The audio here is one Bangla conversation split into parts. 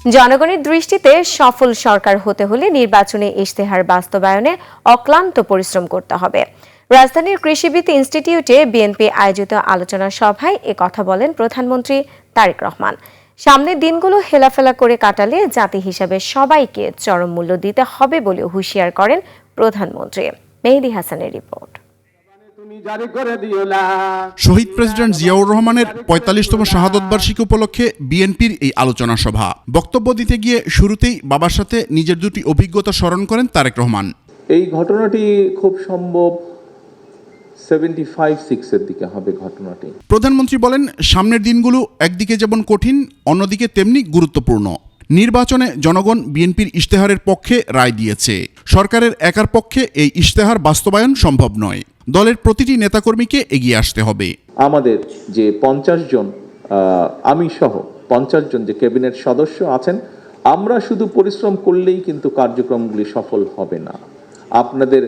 জনগণের দৃষ্টিতে সফল সরকার হতে হলে নির্বাচনে ইশতেহার বাস্তবায়নে অক্লান্ত পরিশ্রম করতে হবে। রাজধানীর কৃষিবিদ ইনস্টিটিউটে বিএনপি আয়োজিত আলোচনা সভায় কথা বলেন প্রধানমন্ত্রী তারেক রহমান। সামনের দিনগুলো হেলাফেলা করে কাটালে জাতি হিসাবে সবাইকে চরম মূল্য দিতে হবে বলে হুঁশিয়ার করেন প্রধানমন্ত্রী। মেহেদী হাসানের রিপোর্ট। শহীদ প্রেসিডেন্ট জিয়াউর রহমানের ৪৫তম শাহাদত বার্ষিকী উপলক্ষে বিএনপির এই আলোচনা সভা। বক্তব্য দিতে গিয়ে শুরুতেই বাবার সাথে নিজের দুটি অভিজ্ঞতা স্মরণ করেন তারেক রহমান। এই ঘটনাটি খুব সম্ভব 75-6 দিকে হবে ঘটনাটি। প্রধানমন্ত্রী বলেন, সামনের দিনগুলো একদিকে যেমন কঠিন, অন্যদিকে তেমনি গুরুত্বপূর্ণ। নির্বাচনে জনগণ বিএনপির ইশতেহারের পক্ষে রায় দিয়েছে। সরকারের একার পক্ষে এই ইশতেহার বাস্তবায়ন সম্ভব নয়। দলের প্রতিটি নেতাকর্মীকে এগিয়ে আসতে হবে। আমাদের যে 50 জন, আমি সহ 50 জন যে ক্যাবিনেট সদস্য আছেন, আমরা শুধু পরিশ্রম করলেই কিন্তু কার্যক্রমগুলি সফল হবে না। আপনাদের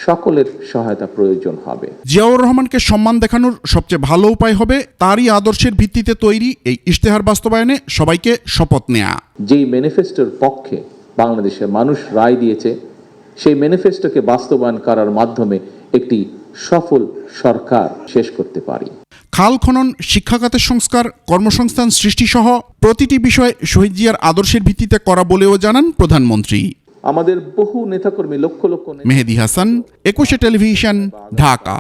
সকলের সহায়তা প্রয়োজন হবে। জিয়াউর রহমানকে সম্মান দেখানোর সবচেয়ে ভালো উপায় হবে তারই আদর্শের ভিত্তিতে তৈরি এই ইশতেহার বাস্তবায়নে সবাইকে শপথ নেয়া। যেই ম্যানিফেস্টোর পক্ষে বাংলাদেশের মানুষ রায় দিয়েছে, সেই ম্যানিফেস্টোকে বাস্তবায়ন করার মাধ্যমে একটি সফল সরকার শেষ করতে পারি। খাল খনন, শিক্ষা খাতের সংস্কার, কর্মসংস্থান সৃষ্টি সহ প্রতিটি বিষয় শহীদ জিয়ার আদর্শের ভিত্তিতে করা বলেও জানান প্রধানমন্ত্রী। আমাদের বহু নেতাকর্মী, লক্ষ লক্ষ। মেহেদী হাসান, ২১ টেলিভিশন, ঢাকা।